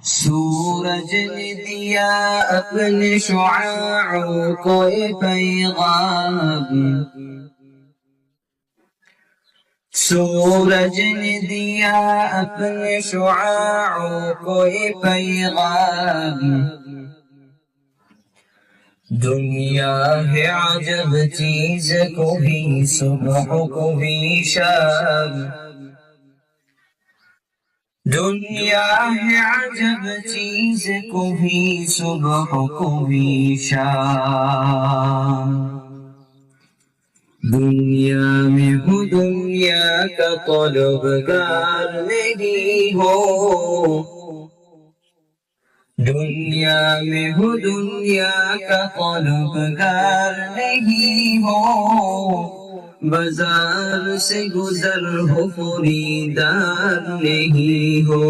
سورج نے دیا اپنے شعاعوں کو پیغام، سورج نے دیا اپنے شعاعوں کو پیغام، دنیا ہے عجب چیز، کبھی صبح کبھی شام، دنیا ہے عجب چیز، کبھی صبح کبھی شام، دنیا میں ہو دنیا کا طلبگار نہیں ہو، دنیا میں ہو دنیا کا طلبگار نہیں ہو، بازار سے گزر ہو خریدار نہیں ہو۔